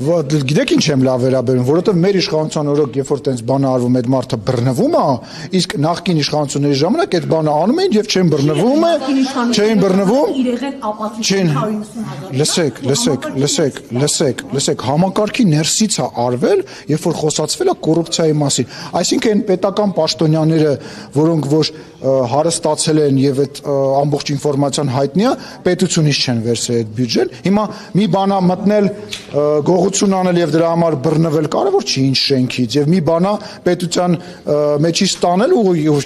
Գիտեք ինչ եմ լավ վերաբերում, որովհետև մեր իշխանության օրոք, երբ որ տենց բանը արվում, այդ մարդը բռնվում է, իսկ նախկին իշխանությունների ժամանակ այդ բանը անում էին եւ չեն բռնվում, չէին բռնվում, լսեք, համակարգի ներսից է արվել, երբ որ խոսացվել է կոռուպցիայի մասին, այսինքն պետական պաշտոնյաները, որոնք որ հարստացել են եւ այդ ամբողջ ինֆորմացիան հայտնի է, պետությունից չեն վերցրել այդ բյուջեն, հիմա մի բան է մտնել գողություն անել եւ դրա համար բռնվել կարևոր չի ինչ շենքից եւ մի բանա պետության մեջից տանել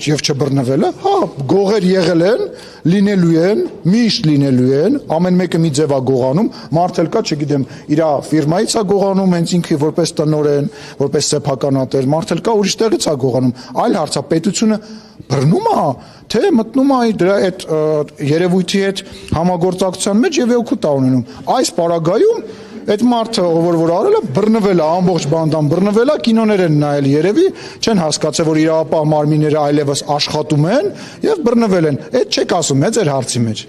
եւ չբռնվելը հա գողեր եղել են լինելու են միշտ լինելու են ամեն մեկը մի ձև է գողանում մարդ էլ կա չգիտեմ իր ֆիրմայից է գողանում հենց ինքը որպես տնօրեն որպես սեփականատեր մարդ էլ կա ուրիշ տեղից է գողանում այլ հարց է պետությունը բռնում է թե մտնում է դրա այդ երևույթի հետ համագործակցության մեջ եւ օգուտ է ունենում այս պարագայում այդ մարդը որ արել է բռնվել է ամբողջ բանդան բռնվել է կինոներ են նայել երևի չեն հասկացել որ իրավապահ մարմինները այլևս աշխատում են եւ բռնվել են այդ չեք ասում է ձեր հարցի մեջ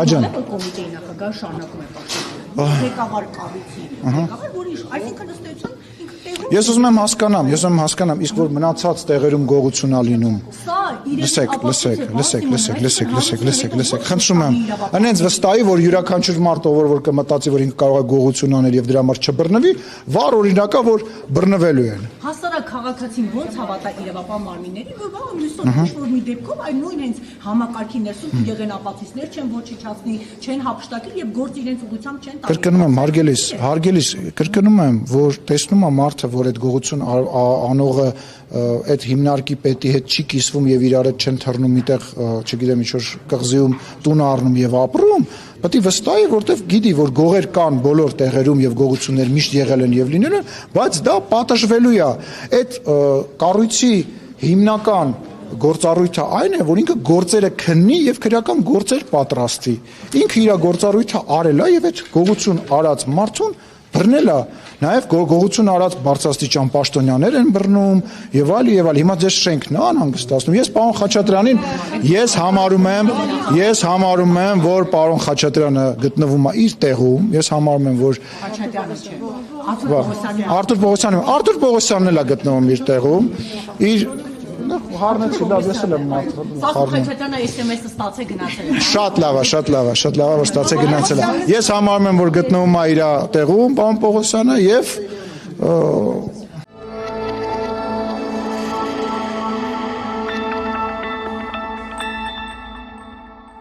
հաջան կոմիտեի նախագահ շարունակում է պաշտպանել ղեկավար կառույցի ղեկավար որի այսինքն ըստեյության Ես ուզում եմ հասկանամ, իսկ որ մնացած տեղերում գողություն ա լինում։ Լսեք, խնդրում եմ։ Այնց վստահի, որ յուրաքանչյուր մարդ որ կմտածի, որ ինքը կարող է գողություն անել եւ դրա համար չբռնվի, վառ օրինակ է, որ բռնվելու են։ Հասարակ քաղաքացին ո՞նց հավատա իրավապահ մարմիններին, որ բա մյուսով ինչ-որ մի դեպքով այն նույն հենց համակարգի ներսում եղեն ապացույցներ չեն ոչնչացնի, չեն հափշտակել եւ գործ իրենց ուղղությամբ չեն տալի։ Կրկնում եմ, հարգելիս, կրկնում եմ, որ տեսնում է մարդը, որ այդ գողություն անողը այդ հիմնարկի պետի հետ չի կիսվում եւ իրար հետ չեն թռնում միտեղ, չգիտեմ ինչ-որ կղզիում տուն առնում եւ ապրում, պետք է վստահի, որտեվ գիտի, որ գողեր կան բոլոր տեղերում եւ գողություններ միշտ եղել են եւ լինել են, բայց դա պատժվելու է։ Այդ կառույցի հիմնական գործառույթը այն է, որ ինքը գործերը քննի եւ քրեական գործեր պատրաստի։ Ինքը իր գործառույթը արել է եւ այդ գողություն արած մարդուն բռնել է, նաև գողություն արած բարձրաստիճան պաշտոնյաներ են բռնում եւ այլ եւ այլ։ Հիմա ձեր շենքն է անհանգստացնում։ Ես պարոն Խաչատրյանին ես համարում եմ, որ պարոն Խաչատրյանը գտնվում է իր տեղում, ես համարում եմ, որ Արտուր Պողոսյանն էլ է գտնվում իր տեղում, իր Հարնեցի լավ ես եմ մարդը Խաչատրյանը SMS-ը ստացե գնացել է։ Շատ լավ է, որ ստացե գնացել է։ Ես համարում եմ, որ գտնվում է իր տեղում, պարոն Պողոսյանը եւ